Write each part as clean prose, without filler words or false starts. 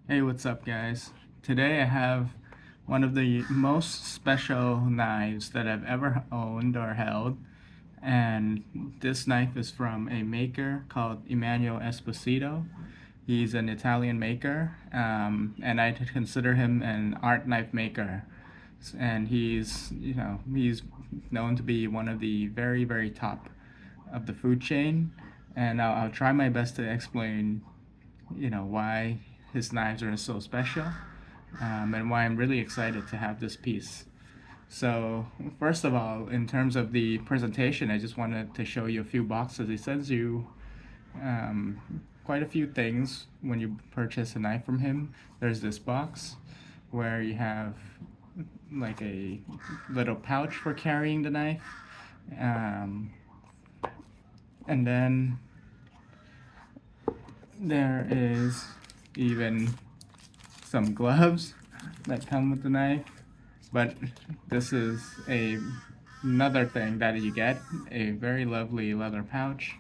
Hey, what's up, guys? Today I have one of the most special knives that I've ever owned or held, and this knife is from a maker called Emmanuel Esposito. He's an Italian maker, and I consider him an art knife maker. And he's known to be one of the very, very top of the food chain. And I'll try my best to explain why his knives are so special, and why I'm really excited to have this piece. So first of all, in terms of the presentation, I just wanted to show you a few boxes. He sends you quite a few things when you purchase a knife from him. There's this box where you have like a little pouch for carrying the knife, um, and then there is even some gloves that come with the knife. But this is another thing that you get, a very lovely leather pouch.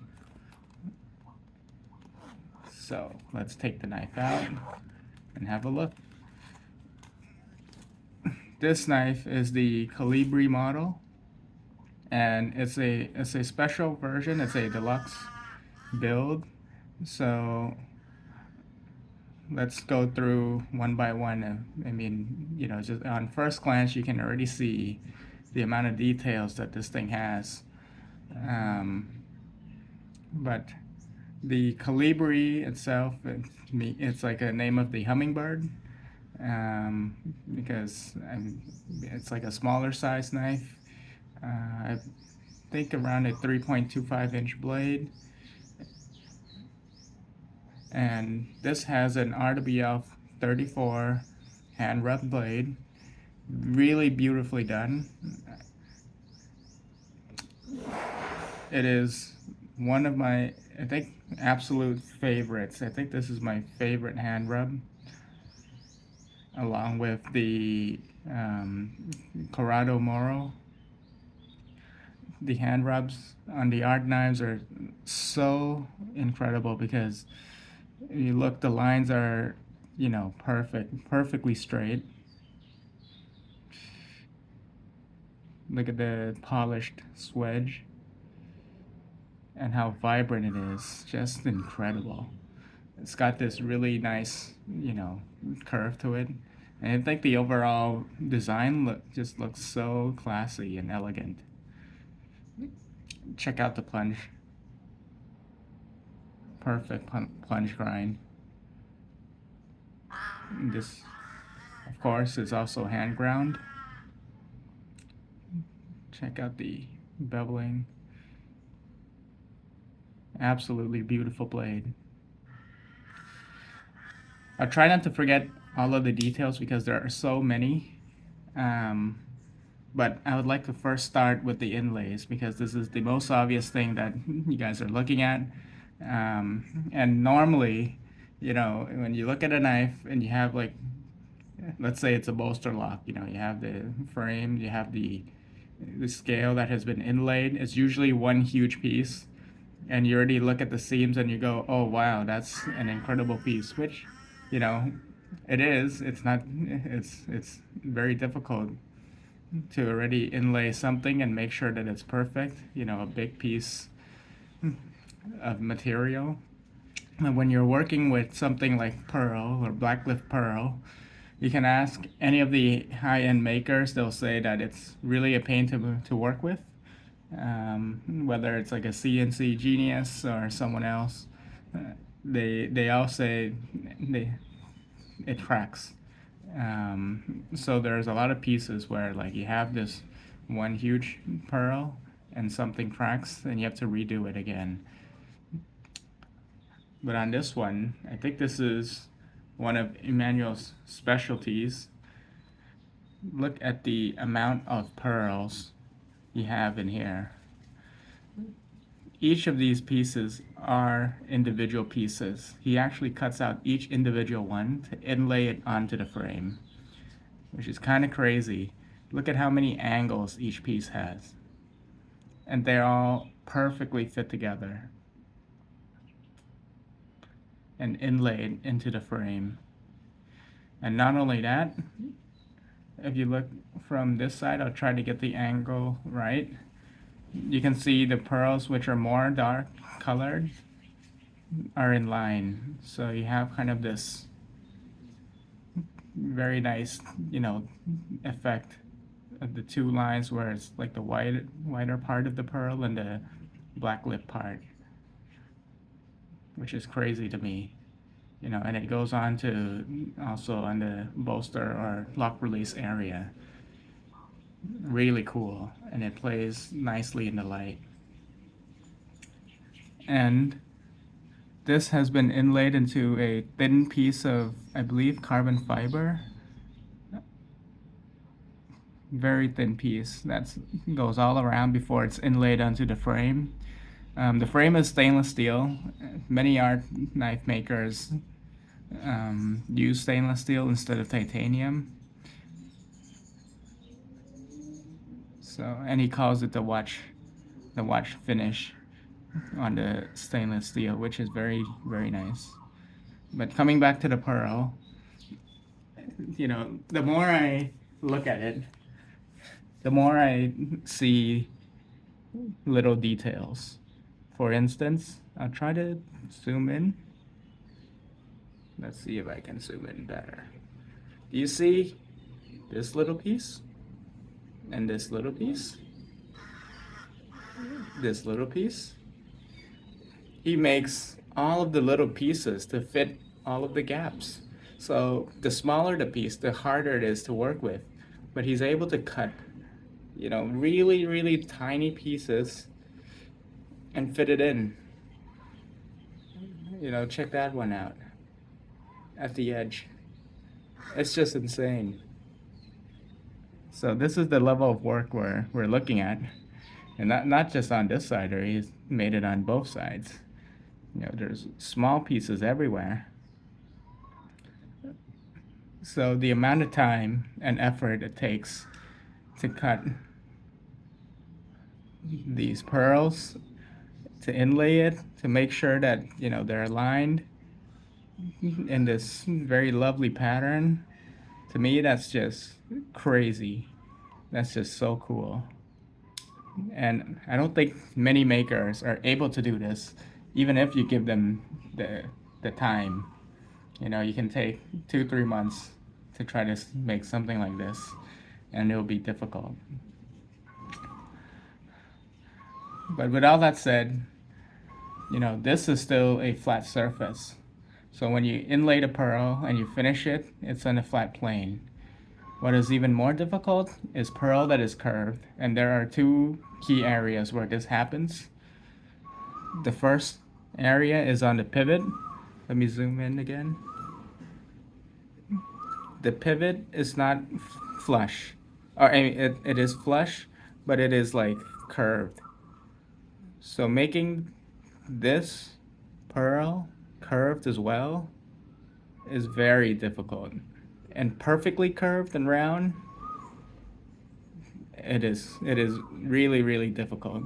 So let's take the knife out and have a look. This knife is the Colibri model, and it's a special version. It's a deluxe build. So let's go through one by one. I mean, just on first glance, you can already see the amount of details that this thing has. Um, but the Colibri itself, it's like a name of the hummingbird, because it's like a smaller size knife. I think around a 3.25-inch blade. And this has an RWL 34 hand rub blade, really beautifully done. It is one of my, I think, absolute favorites. I think this is my favorite hand rub, along with the Corrado Moro. The hand rubs on the art knives are so incredible because you look, the lines are, perfectly straight. Look at the polished swedge and how vibrant it is. Just incredible. It's got this really nice, curve to it. And I think the overall design just looks so classy and elegant. Check out the plunge. Perfect plunge grind. This, of course, is also hand ground. Check out the beveling. Absolutely beautiful blade. I'll try not to forget all of the details because there are so many. Um, but I would like to first start with the inlays because this is the most obvious thing that you guys are looking at. And normally, when you look at a knife and you have, like, let's say it's a bolster lock, you have the frame, you have the scale that has been inlaid. It's usually one huge piece, and you already look at the seams and you go, oh wow, that's an incredible piece, which, you know it is. It's not, it's very difficult to already inlay something and make sure that it's perfect, a big piece of material. And when you're working with something like pearl or blacklift pearl, you can ask any of the high-end makers. They'll say that it's really a pain to work with, whether it's like a CNC Genius or someone else. They all say it cracks. So there's a lot of pieces where, like, you have this one huge pearl and something cracks and you have to redo it again. But on this one, I think this is one of Emmanuel's specialties. Look at the amount of pearls you have in here. Each of these pieces are individual pieces. He actually cuts out each individual one to inlay it onto the frame, which is kind of crazy. Look at how many angles each piece has. And they're all perfectly fit together and inlaid into the frame. And not only that, if you look from this side, I'll try to get the angle right. You can see the pearls, which are more dark colored, are in line. So you have kind of this very nice, effect of the two lines where it's like the whiter part of the pearl and the black lip part, which is crazy to me. And it goes on to also on the bolster or lock release area. Really cool, and it plays nicely in the light. And this has been inlaid into a thin piece of, I believe, carbon fiber. Very thin piece that goes all around before it's inlaid onto the frame. The frame is stainless steel. Many art knife makers use stainless steel instead of titanium. So, and he calls it the watch finish on the stainless steel, which is very, very nice. But coming back to the pearl, the more I look at it, the more I see little details. For instance, I'll try to zoom in. Let's see if I can zoom in better. Do you see this little piece? And this little piece? This little piece? He makes all of the little pieces to fit all of the gaps. So the smaller the piece, the harder it is to work with. But he's able to cut, really, really tiny pieces and fit it in. Check that one out at the edge. It's just insane. So this is the level of work we're looking at. And not just on this side, or he's made it on both sides. There's small pieces everywhere. So the amount of time and effort it takes to cut these pearls, to inlay it, to make sure that, they're aligned in this very lovely pattern, to me, that's just crazy. That's just so cool. And I don't think many makers are able to do this, even if you give them the time. You can take 2-3 months to try to make something like this, and it'll be difficult. But with all that said, this is still a flat surface. So when you inlay the pearl and you finish it, it's on a flat plane. What is even more difficult is pearl that is curved, and there are two key areas where this happens. The first area is on the pivot. Let me zoom in again. The pivot is not flush, or it is flush, but it is like curved. So making this pearl curved as well is very difficult. And perfectly curved and round, it is really, really difficult.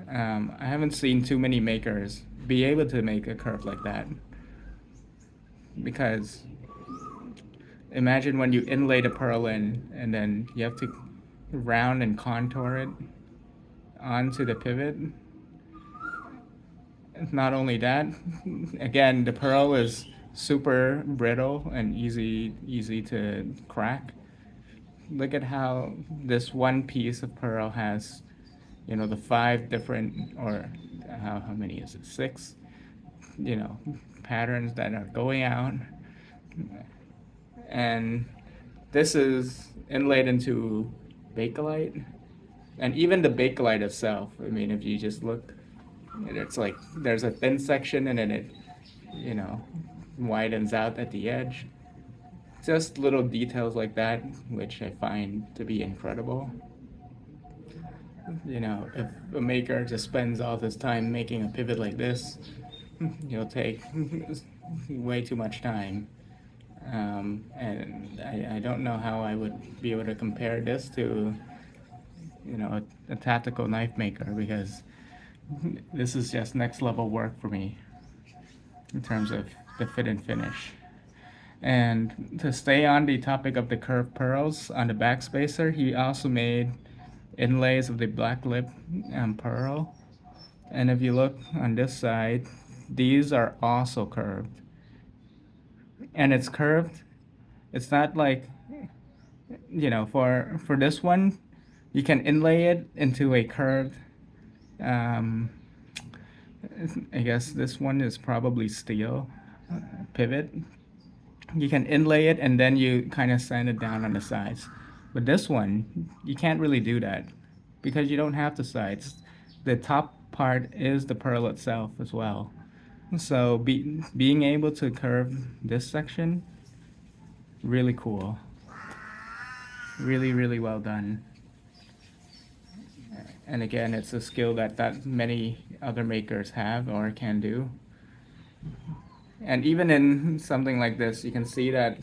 I haven't seen too many makers be able to make a curve like that, because imagine when you inlay the pearl in and then you have to round and contour it onto the pivot. Not only that, again, the pearl is super brittle and easy to crack. Look at how this one piece of pearl has, the 5 different, or how many is it? 6, patterns that are going out. And this is inlaid into Bakelite. And even the Bakelite itself, if you just look, it's like there's a thin section and then it, widens out at the edge. Just little details like that, which I find to be incredible. If a maker just spends all this time making a pivot like this, it'll take way too much time. And I don't know how I would be able to compare this to, a tactical knife maker, because this is just next level work for me in terms of the fit and finish. And to stay on the topic of the curved pearls, on the backspacer, he also made inlays of the black lip pearl. And if you look on this side, these are also curved. And it's curved. It's not like, for this one, you can inlay it into a curved, um, I guess this one is probably steel pivot. You can inlay it and then you kind of sand it down on the sides. But this one, you can't really do that because you don't have the sides. The top part is the pearl itself as well. So being able to curve this section, really cool. Really, really well done. And again, it's a skill that many other makers have or can do. And even in something like this, you can see that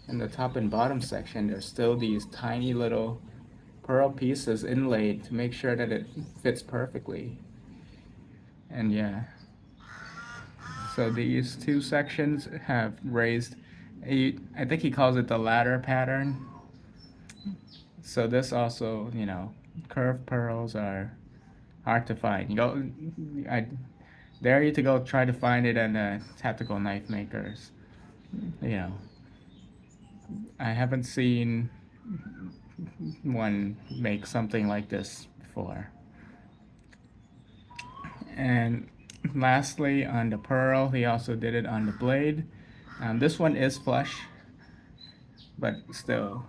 in the top and bottom section, there's still these tiny little pearl pieces inlaid to make sure that it fits perfectly. And yeah, so these two sections have raised, I think he calls it the ladder pattern. So this also, curved pearls are hard to find. I dare you to go try to find it in tactical knife makers. You know, I haven't seen one make something like this before. And lastly, on the pearl, he also did it on the blade. This one is flush, but still,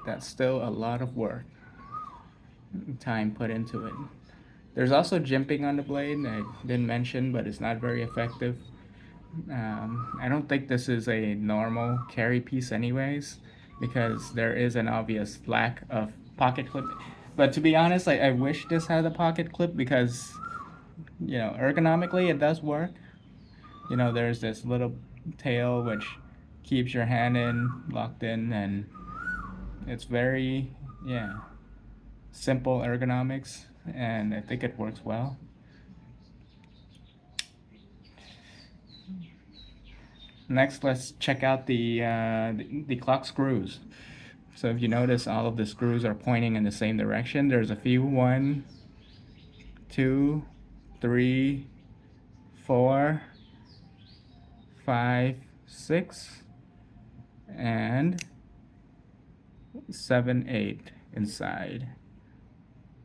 that's still a lot of work, time put into it. There's also jimping on the blade, I didn't mention, but it's not very effective. I don't think this is a normal carry piece anyways, because there is an obvious lack of pocket clip. But to be honest, I wish this had a pocket clip because, ergonomically it does work. There's this little tail which keeps your hand locked in, and it's very, simple ergonomics, and I think it works well. Next, let's check out the clock screws. So if you notice, all of the screws are pointing in the same direction. There's a few, 1, 2, 3, 4, 5, 6, and 7, 8 inside.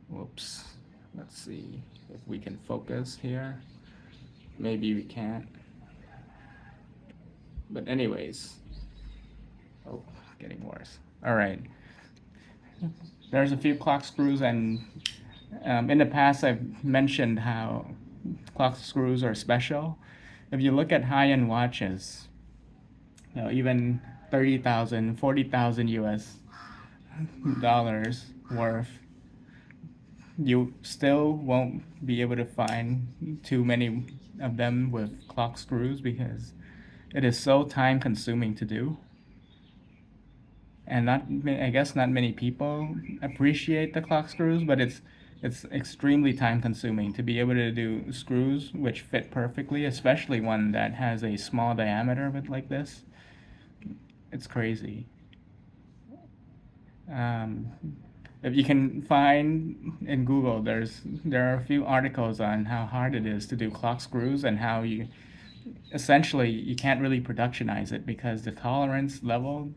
Whoops. Let's see if we can focus here. Maybe we can't. But anyways, oh, getting worse. All right. There's a few clock screws, and in the past I've mentioned how clock screws are special. If you look at high-end watches, even 30,000, 40,000 US dollars worth, you still won't be able to find too many of them with clock screws because it is so time consuming to do. And I guess not many people appreciate the clock screws, but it's extremely time consuming to be able to do screws which fit perfectly, especially one that has a small diameter but like this. It's crazy. If you can find in Google, there are a few articles on how hard it is to do clock screws and how you can't really productionize it because the tolerance level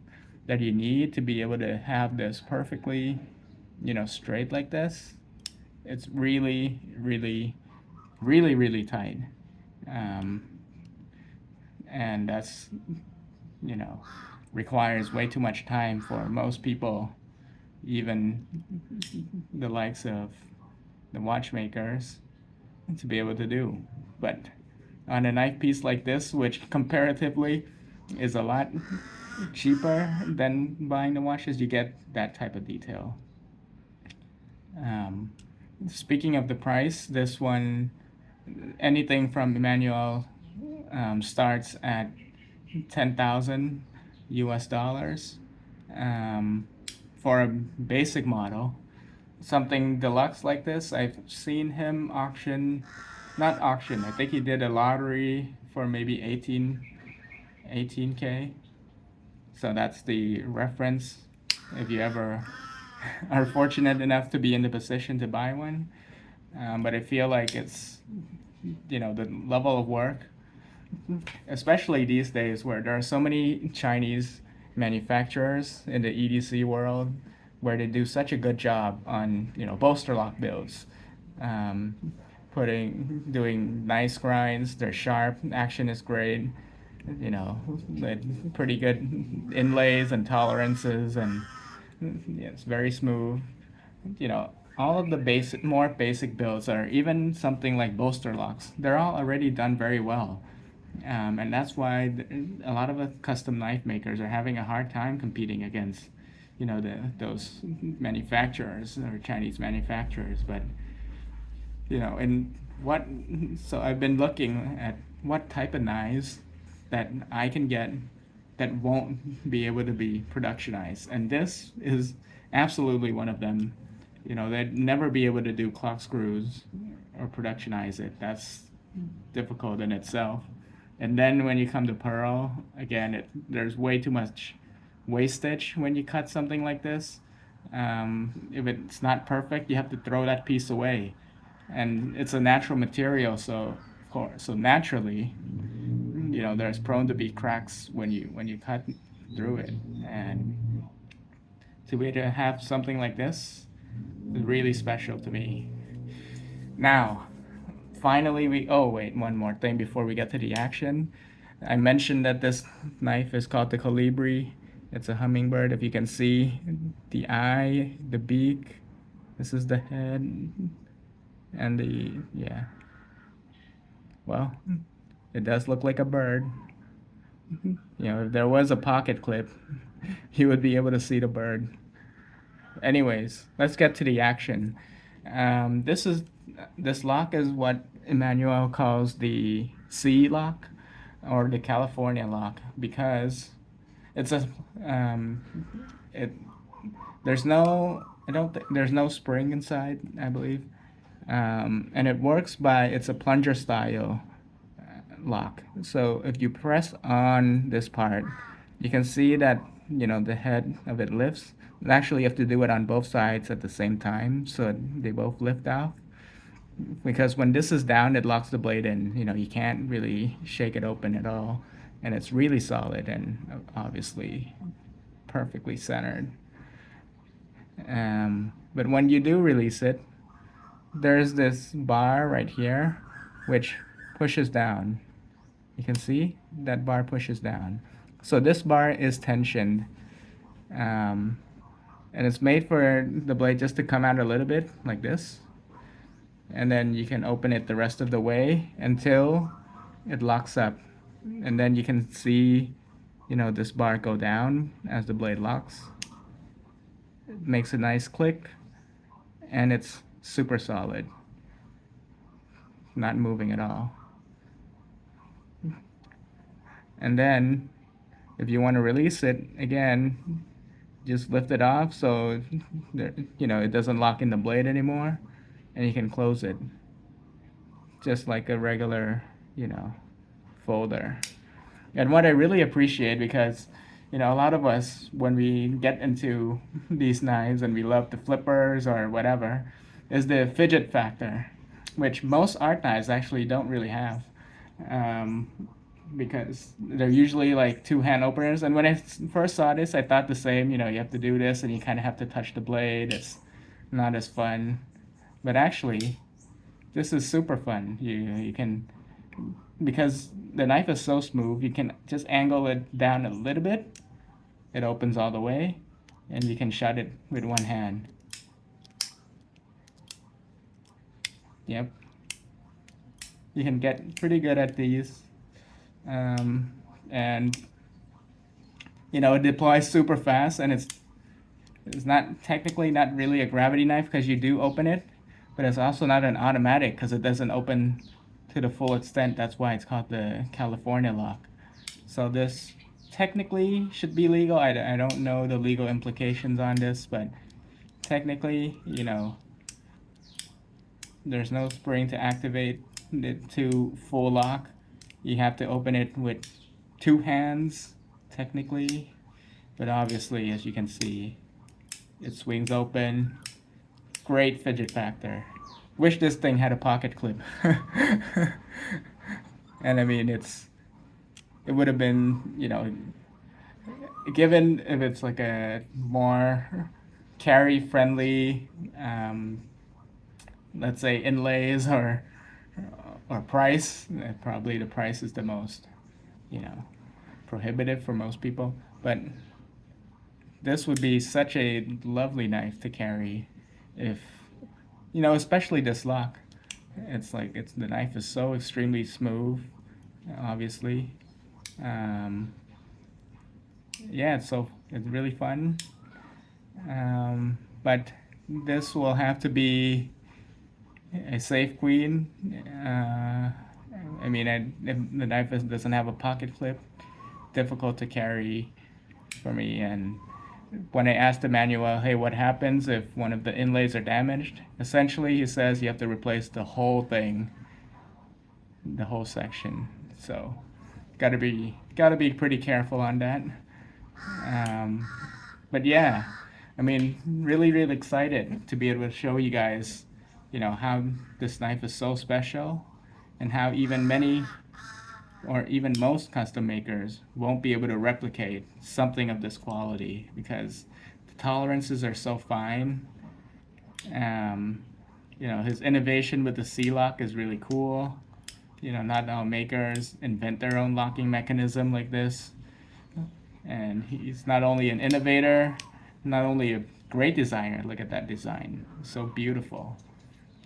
that you need to be able to have this perfectly, straight like this, it's really, really, really, really tight. And that's, requires way too much time for most people, even the likes of the watchmakers, to be able to do. But on a knife piece like this, which comparatively is a lot cheaper than buying the watches, you get that type of detail. Speaking of the price, this one, anything from Emmanuel starts at 10,000 US dollars for a basic model. Something deluxe like this, I've seen him not auction, I think he did a lottery for maybe 18K. So that's the reference if you ever are fortunate enough to be in the position to buy one. But I feel like it's, the level of work, especially these days where there are so many Chinese manufacturers in the EDC world where they do such a good job on, bolster lock builds, um, doing nice grinds. They're sharp, action is great, with pretty good inlays and tolerances, and yeah, it's very smooth. All of the more basic builds are even something like bolster locks. They're all already done very well. And that's why a lot of the custom knife makers are having a hard time competing against, those manufacturers or Chinese manufacturers. But, and what, so I've been looking at what type of knives that I can get that won't be able to be productionized. And this is absolutely one of them. They'd never be able to do clock screws or productionize it. That's difficult in itself. And then when you come to pearl, again, there's way too much wastage when you cut something like this. If it's not perfect, you have to throw that piece away. And it's a natural material, so of course, so naturally, there's prone to be cracks when you cut through it. And to be able to have something like this is really special to me. Now, finally, oh wait, one more thing before we get to the action. I mentioned that this knife is called the Colibri. It's a hummingbird. If you can see the eye, the beak, this is the head, and yeah. Well, it does look like a bird. If there was a pocket clip, you would be able to see the bird. Anyways, let's get to the action. This lock is what Emmanuel calls the C lock or the California lock because it's a it there's no I don't th- there's no spring inside, I believe, and it works by it's a plunger style lock. So if you press on this part, you can see that the head of it lifts. Actually, you have to do it on both sides at the same time, so they both lift off. Because when this is down, it locks the blade in. You can't really shake it open at all, and it's really solid and obviously perfectly centered. But when you do release it, there's this bar right here, which pushes down. You can see that bar pushes down. So this bar is tensioned, and it's made for the blade just to come out a little bit like this. And then you can open it the rest of the way until it locks up. And then you can see, this bar go down as the blade locks. It makes a nice click, and it's super solid, not moving at all. And then if you want to release it again, just lift it off so it doesn't lock in the blade anymore, and you can close it just like a regular folder. And what I really appreciate, because a lot of us, when we get into these knives and we love the flippers or whatever, is the fidget factor, which most art knives actually don't really have. Because they're usually like two hand openers. And when I first saw this, I thought the same. You have to do this, and you kind of have to touch the blade. It's not as fun, but actually, this is super fun. You can, because the knife is so smooth, you can just angle it down a little bit. It opens all the way, and you can shut it with one hand. Yep. You can get pretty good at these. And it deploys super fast, and it's not technically not really a gravity knife because you do open it, but it's also not an automatic because it doesn't open to the full extent. That's why it's called the California lock. So this technically should be legal. I don't know the legal implications on this, but technically, there's no spring to activate it to full lock. You have to open it with two hands technically, but obviously, as you can see, it swings open. Great fidget factor. Wish this thing had a pocket clip. And I mean, it would have been, you know, given if it's like a more carry friendly, let's say inlays or price, probably the price is the most, you know, prohibitive for most people. But this would be such a lovely knife to carry if, you know, especially this lock. It's like the knife is so extremely smooth, obviously. Um, yeah, it's really fun. But this will have to be a safe queen. I mean, if the knife doesn't have a pocket clip, difficult to carry for me. And when I asked Emmanuel, hey, what happens if one of the inlays are damaged? Essentially, he says you have to replace the whole thing, the whole section. So, gotta be pretty careful on that. But yeah, I mean, really excited to be able to show you guys, you know, how this knife is so special, and how even many or even most custom makers won't be able to replicate something of this quality because the tolerances are so fine. Um, you know, his innovation with the C-lock is really cool. You know, not all makers invent their own locking mechanism like this. And he's not only an innovator, not only a great designer. Look at that design, so beautiful.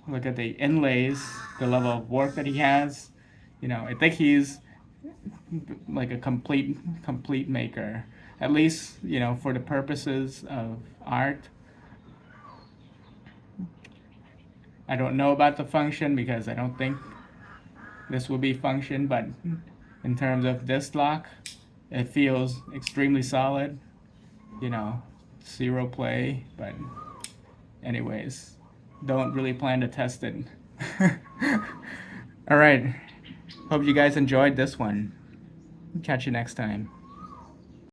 Look at the inlays, the level of work that he has. You know, I think he's like a complete maker, at least, you know, for the purposes of art. I don't know about the function because I don't think this will be function, but in terms of this lock, it feels extremely solid. You know, zero play, but anyways, don't really plan to test it. All right, hope you guys enjoyed this one. Catch you next time.